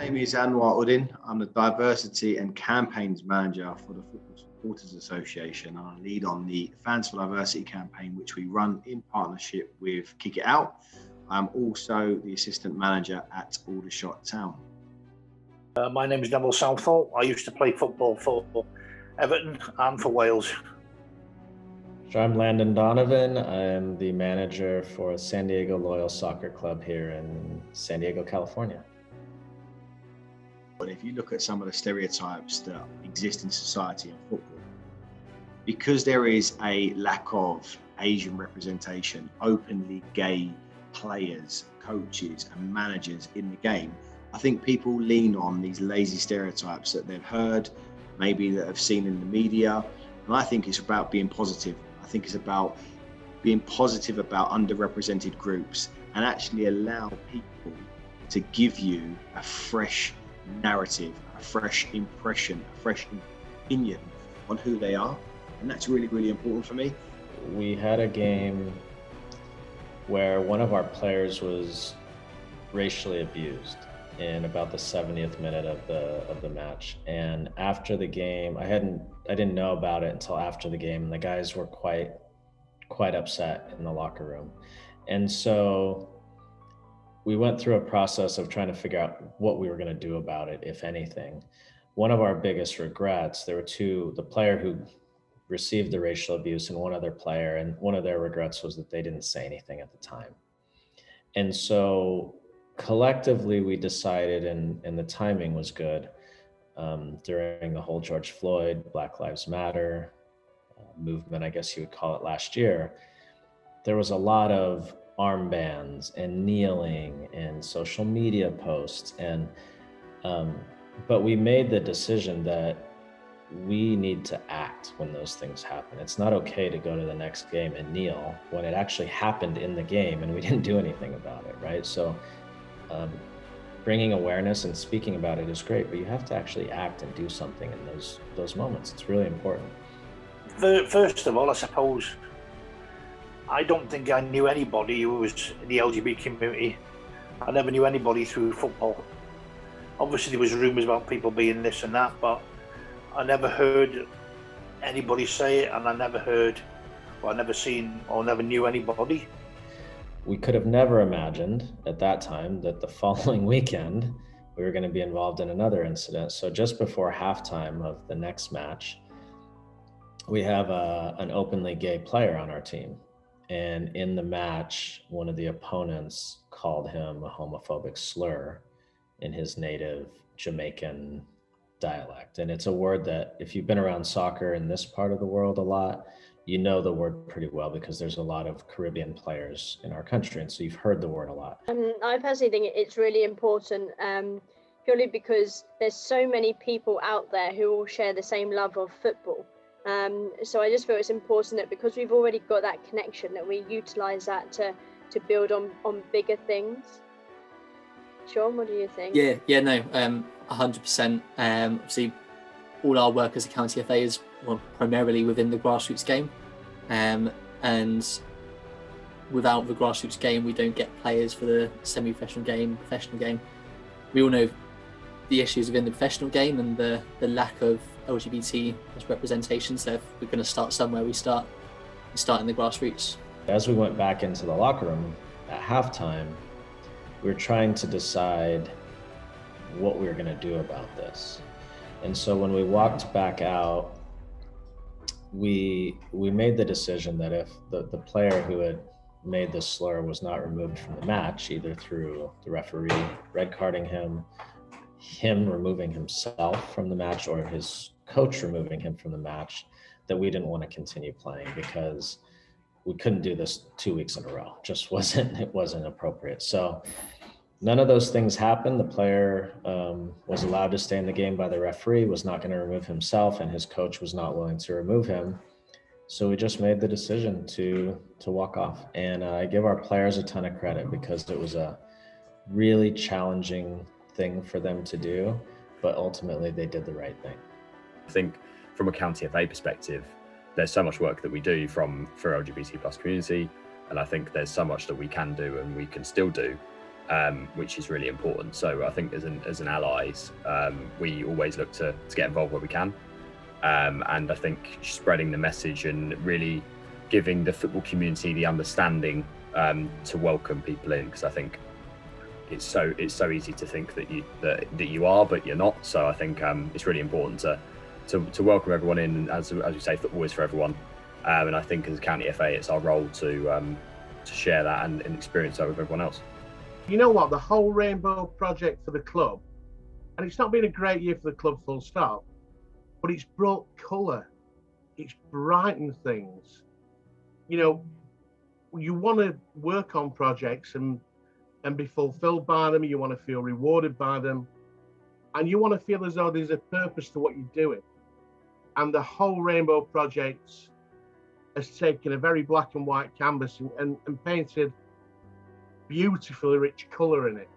My name is Anwar Uddin. I'm the Diversity and Campaigns Manager for the Football Supporters Association, and I lead on the Fans for Diversity campaign, which we run in partnership with Kick It Out. I'm also the Assistant Manager at Aldershot Town. My name is Neville Southall. I used to play football for Everton and for Wales. So I'm Landon Donovan. I'm the manager for San Diego Loyal Soccer Club here in San Diego, California. But if you look at some of the stereotypes that exist in society and football, because there is a lack of Asian representation, openly gay players, coaches and managers in the game, I think people lean on these lazy stereotypes that they've heard, maybe that have seen in the media. And I think it's about being positive. I think it's about being positive about underrepresented groups and actually allow people to give you a fresh narrative, a fresh impression, a fresh opinion on who they are. And that's really, really important for me. We had a game where one of our players was racially abused in about the 70th minute of the match. And after the game, I didn't know about it until after the game, and the guys were quite upset in the locker room. And so we went through a process of trying to figure out what we were going to do about it, if anything. One of our biggest regrets, there were two, the player who received the racial abuse and one other player, and one of their regrets was that they didn't say anything at the time. And so collectively we decided, and the timing was good, during the whole George Floyd, Black Lives Matter movement, I guess you would call it, last year, there was a lot of armbands and kneeling and social media posts, and but we made the decision that we need to act when those things happen. It's not okay to go to the next game and kneel when it actually happened in the game and we didn't do anything about it, right? So bringing awareness and speaking about it is great, but you have to actually act and do something in those moments. It's really important. First of all, I suppose, I don't think I knew anybody who was in the LGBT community. I never knew anybody through football. Obviously there was rumours about people being this and that, but I never heard anybody say it, and I never seen or never knew anybody. We could have never imagined at that time that the following weekend we were going to be involved in another incident. So just before halftime of the next match, we have an openly gay player on our team. And in the match, one of the opponents called him a homophobic slur in his native Jamaican dialect. And it's a word that if you've been around soccer in this part of the world a lot, you know the word pretty well because there's a lot of Caribbean players in our country. And so you've heard the word a lot. I personally think it's really important purely because there's so many people out there who all share the same love of football. So I just feel it's important that because we've already got that connection, that we utilise that to build on bigger things. Sean, what do you think? Yeah, no, 100%. Obviously, all our work as a county FA is primarily within the grassroots game, and without the grassroots game, we don't get players for the semi-professional game, professional game. We all know the issues within the professional game and the lack of LGBT representation. So if we're going to start somewhere, we start in the grassroots. As we went back into the locker room at halftime, we were trying to decide what we were going to do about this. And so when we walked back out, we made the decision that if the player who had made the slur was not removed from the match, either through the referee red carding him removing himself from the match, or his coach removing him from the match, that we didn't want to continue playing because we couldn't do this 2 weeks in a row. It wasn't appropriate. So none of those things happened. The player was allowed to stay in the game by the referee, was not going to remove himself, and his coach was not willing to remove him. So we just made the decision to walk off. And I give our players a ton of credit because it was a really challenging thing for them to do, but ultimately they did the right thing. I think from a county FA perspective, there's so much work that we do for LGBT plus community, and I think there's so much that we can do and we can still do which is really important. So I think as an allies, we always look to get involved where we can, and I think spreading the message and really giving the football community the understanding to welcome people in, because I think it's so easy to think that you are, but you're not. So I think it's really important to welcome everyone in, and as you say, football is for everyone. And I think as a county FA, it's our role to share that and experience that with everyone else. You know what? The whole Rainbow project for the club, and it's not been a great year for the club, full stop, but it's brought colour. It's brightened things. You know, you want to work on projects and be fulfilled by them. You want to feel rewarded by them, and you want to feel as though there's a purpose to what you're doing. And the whole Rainbow project has taken a very black and white canvas and painted beautifully rich colour in it.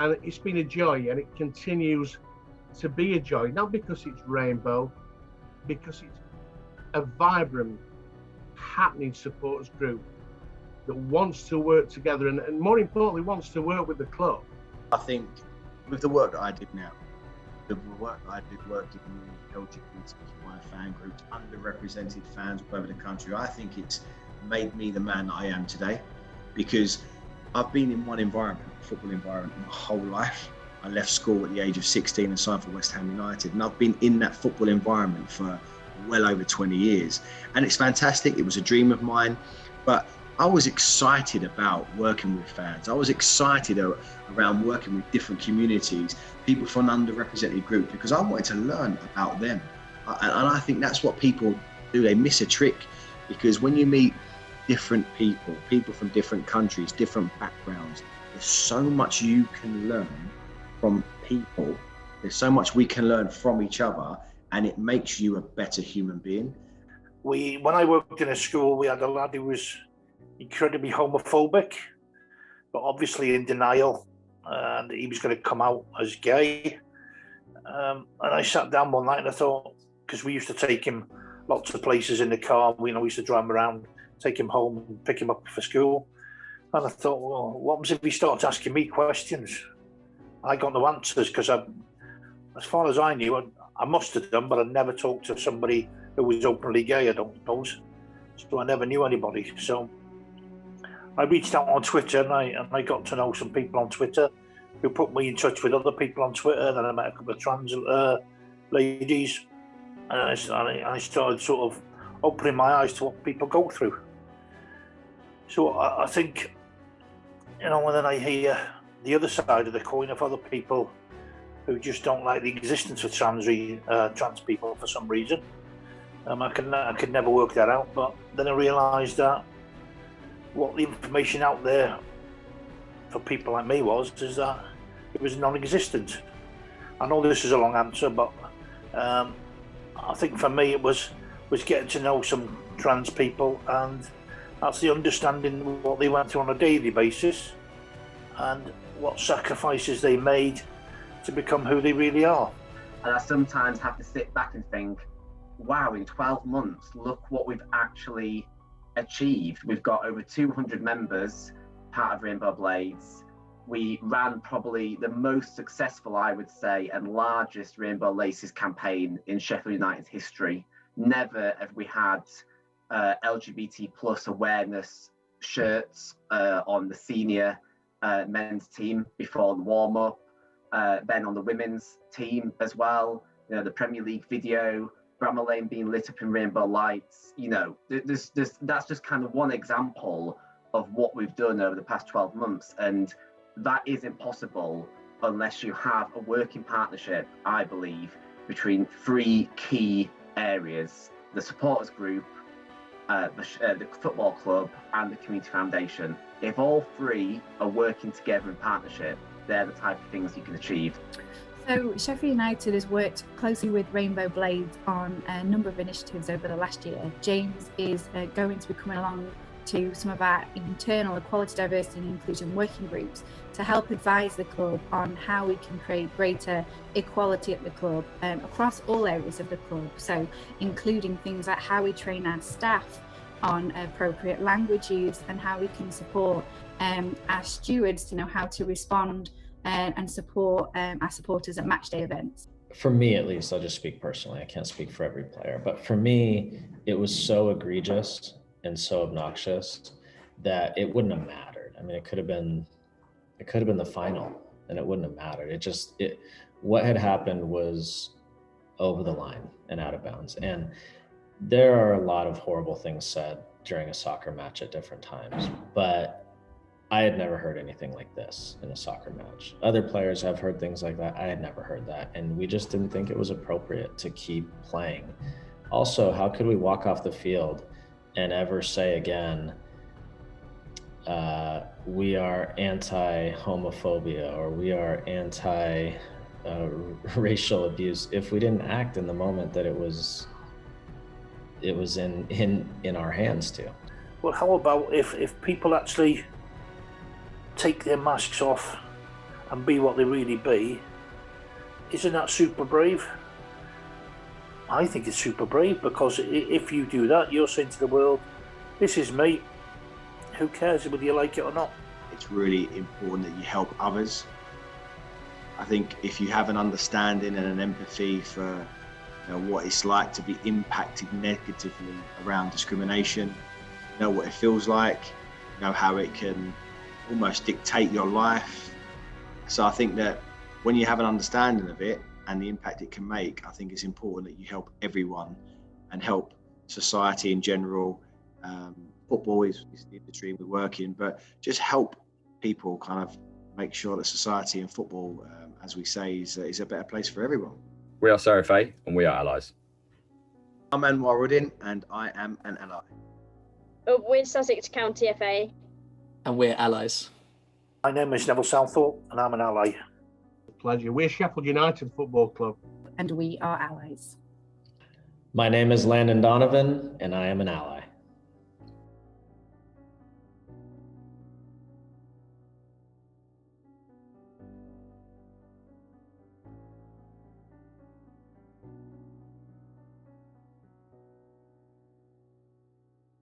And it's been a joy, and it continues to be a joy, not because it's rainbow, because it's a vibrant, happening supporters group that wants to work together and more importantly, wants to work with the club. I think with the work that I did now, the work that I did working in LGBTQI fan groups, underrepresented fans all over the country, I think it's made me the man that I am today, because I've been in one environment, football environment, my whole life. I left school at the age of 16 and signed for West Ham United, and I've been in that football environment for well over 20 years. And it's fantastic. It was a dream of mine, but I was excited about working with fans. I was excited around working with different communities, people from underrepresented groups, because I wanted to learn about them. And I think that's what people do. They miss a trick, because when you meet different people from different countries, different backgrounds, there's so much you can learn from people. There's so much we can learn from each other, and it makes you a better human being. When I worked in a school, we had a lad who was incredibly homophobic, but obviously in denial, and he was going to come out as gay. And I sat down one night and I thought, because we used to take him lots of places in the car, we used to drive him around, take him home and pick him up for school. And I thought, well, what happens if he starts asking me questions? I got no answers, because as far as I knew, I must have done, but I never talked to somebody who was openly gay, I don't suppose. So I never knew anybody. So I reached out on Twitter, and I got to know some people on Twitter who put me in touch with other people on Twitter. Then I met a couple of trans ladies, and I started sort of opening my eyes to what people go through. So I think, when then I hear the other side of the coin of other people who just don't like the existence of trans people for some reason. I could never work that out, but then I realised that what the information out there for people like me is that it was non-existent. I know this is a long answer, but I think for me it was getting to know some trans people, and that's the understanding what they went through on a daily basis and what sacrifices they made to become who they really are. And I sometimes have to sit back and think, wow, in 12 months, look what we've actually achieved. We've got over 200 members, part of Rainbow Blades. We ran probably the most successful, I would say, and largest Rainbow Laces campaign in Sheffield United's history. Never have we had LGBT plus awareness shirts on the senior men's team before the warm-up, then on the women's team as well. The Premier League video, Bramall Lane being lit up in rainbow lights. That's just kind of one example of what we've done over the past 12 months. And that isn't possible unless you have a working partnership, I believe, between three key areas: the supporters group, the football club, and the community foundation. If all three are working together in partnership, they're the type of things you can achieve. So Sheffield United has worked closely with Rainbow Blades on a number of initiatives over the last year. James is going to be coming along to some of our internal equality, diversity and inclusion working groups to help advise the club on how we can create greater equality at the club across all areas of the club. So including things like how we train our staff on appropriate language use and how we can support as stewards to know how to respond and support our supporters at match day events? For me, at least, I'll just speak personally. I can't speak for every player, but for me, it was so egregious and so obnoxious that it wouldn't have mattered. I mean, it could have been the final, and it wouldn't have mattered. What had happened was over the line and out of bounds. And there are a lot of horrible things said during a soccer match at different times, but I had never heard anything like this in a soccer match. Other players have heard things like that. I had never heard that. And we just didn't think it was appropriate to keep playing. Also, how could we walk off the field and ever say again, we are anti-homophobia or we are anti-racial abuse if we didn't act in the moment that it was in our hands to? Well, how about if people actually take their masks off and be what they really be? Isn't that super brave? I think it's super brave, because if you do that, you're saying to the world, this is me. Who cares whether you like it or not? It's really important that you help others. I think if you have an understanding and an empathy for what it's like to be impacted negatively around discrimination, know what it feels like, know how it can almost dictate your life. So I think that when you have an understanding of it and the impact it can make, I think it's important that you help everyone and help society in general. Football is the industry we work in, but just help people kind of make sure that society and football, as we say, is a better place for everyone. We are Surrey FA and we are allies. I'm Anwar Ruddin and I am an ally. We're Sussex County FA. And we're allies. My name is Neville Southall and I'm an ally. Pleasure. We're Sheffield United Football Club. And we are allies. My name is Landon Donovan and I am an ally.